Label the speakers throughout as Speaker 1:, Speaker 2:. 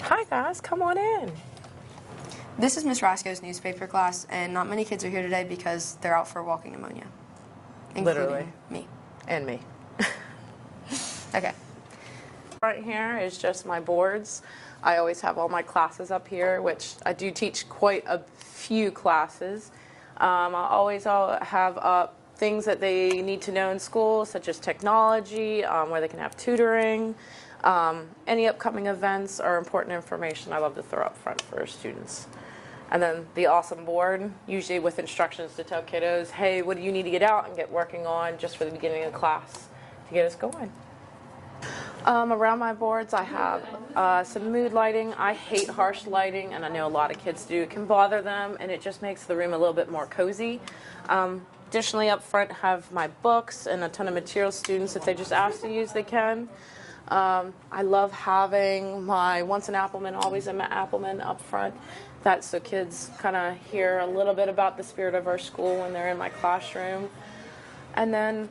Speaker 1: Hi guys, come on in.
Speaker 2: This is Miss Rjasko's newspaper class, and not many kids are here today because they're out for walking pneumonia.
Speaker 1: Literally.
Speaker 2: Me.
Speaker 1: And me.
Speaker 2: Okay.
Speaker 1: Right here is just my boards. I always have all my classes up here, which I do teach quite a few classes. I always have up things that they need to know in school, such as technology, where they can have tutoring, any upcoming events or important information I love to throw up front for students. And then the awesome board, usually with instructions to tell kiddos, hey, what do you need to get out and get working on just for the beginning of class to get us going. Around my boards I have some mood lighting. I hate harsh lighting, and I know a lot of kids do. It can bother them, and it just makes the room a little bit more cozy. Additionally, up front have my books and a ton of materials. Students, if they just ask to use, they can. I love having my Once an Appleman, Always an Appleman up front. That's so kids kind of hear a little bit about the spirit of our school when they're in my classroom. And then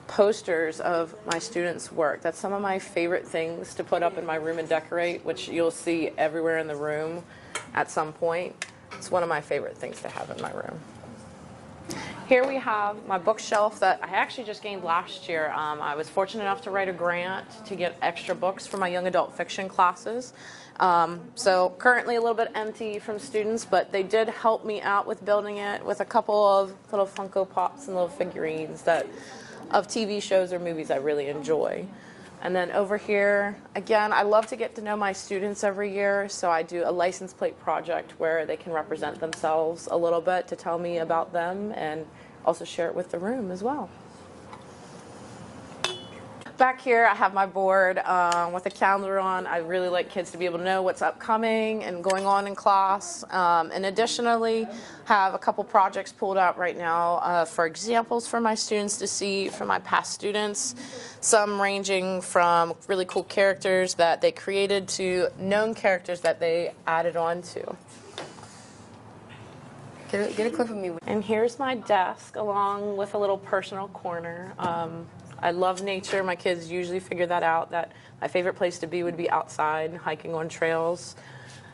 Speaker 1: posters of my students' work. That's some of my favorite things to put up in my room and decorate, which you'll see everywhere in the room at some point. It's one of my favorite things to have in my room. Here we have my bookshelf that I actually just gained last year. I was fortunate enough to write a grant to get extra books for my young adult fiction classes. So currently a little bit empty from students, but they did help me out with building it with a couple of little Funko Pops and little figurines of TV shows or movies I really enjoy. And then over here, again, I love to get to know my students every year, so I do a license plate project where they can represent themselves a little bit to tell me about them and also share it with the room as well. Back here I have my board with a calendar on. I really like kids to be able to know what's upcoming and going on in class. And additionally, have a couple projects pulled out right now for examples for my students to see from my past students. Some ranging from really cool characters that they created to known characters that they added on to.
Speaker 2: Get a clip of me.
Speaker 1: And here's my desk along with a little personal corner. I love nature. My kids usually figure that out, that my favorite place to be would be outside, hiking on trails.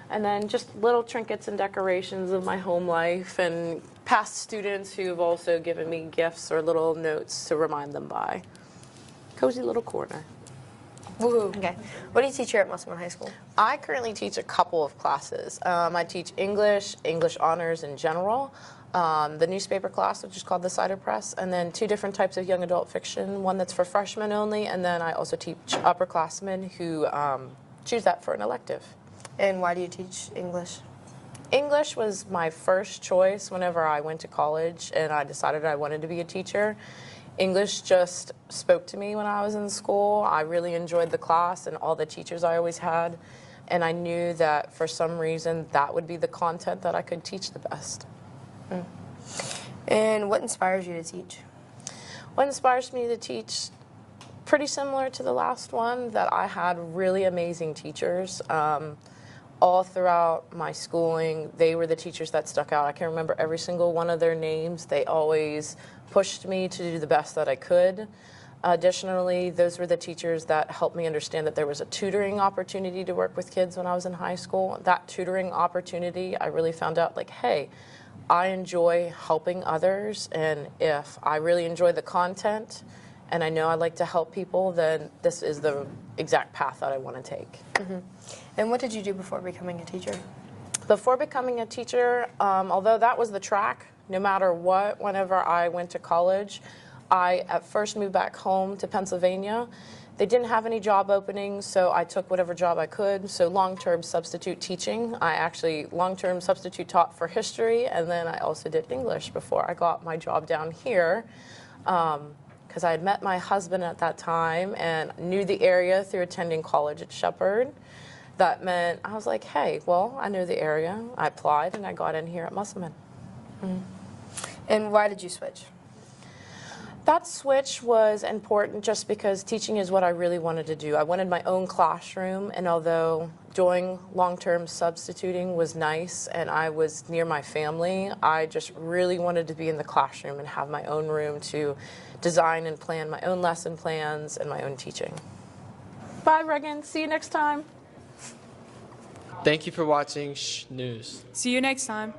Speaker 1: And then just little trinkets and decorations of my home life and past students who've also given me gifts or little notes to remind them by. Cozy little corner.
Speaker 2: Woohoo. Okay. What do you teach here at Musselman High School?
Speaker 1: I currently teach a couple of classes. I teach English, English honors in general, the newspaper class, which is called the Cider Press, and then 2 different types of young adult fiction, one that's for freshmen only, and then I also teach upperclassmen who choose that for an elective.
Speaker 2: And why do you teach English?
Speaker 1: English was my first choice whenever I went to college and I decided I wanted to be a teacher. English just spoke to me when I was in school. I really enjoyed the class and all the teachers I always had, and I knew that for some reason that would be the content that I could teach the best.
Speaker 2: And what inspires you to teach?
Speaker 1: What inspires me to teach, pretty similar to the last one, that I had really amazing teachers. All throughout my schooling, they were the teachers that stuck out. I can remember every single one of their names. They always pushed me to do the best that I could. Additionally, those were the teachers that helped me understand that there was a tutoring opportunity to work with kids when I was in high school. That tutoring opportunity, I really found out, like, hey, I enjoy helping others, and if I really enjoy the content and I know I like to help people, then this is the exact path that I want to take.
Speaker 2: Mm-hmm. And what did you do before becoming a teacher?
Speaker 1: Before becoming a teacher, although that was the track, no matter what, whenever I went to college, I at first moved back home to Pennsylvania. They didn't have any job openings, so I took whatever job I could. So long-term substitute teaching. I actually long-term substitute taught for history, and then I also did English before I got my job down here. Because I had met my husband at that time and knew the area through attending college at Shepherd. That meant I was like, hey, well, I know the area. I applied and I got in here at Musselman.
Speaker 2: Mm-hmm. And why did you switch?
Speaker 1: That switch was important just because teaching is what I really wanted to do. I wanted my own classroom, and although doing long-term substituting was nice and I was near my family, I just really wanted to be in the classroom and have my own room to design and plan my own lesson plans and my own teaching. Bye, Regan. See you next time.
Speaker 3: Thank you for watching Shh News.
Speaker 4: See you next time.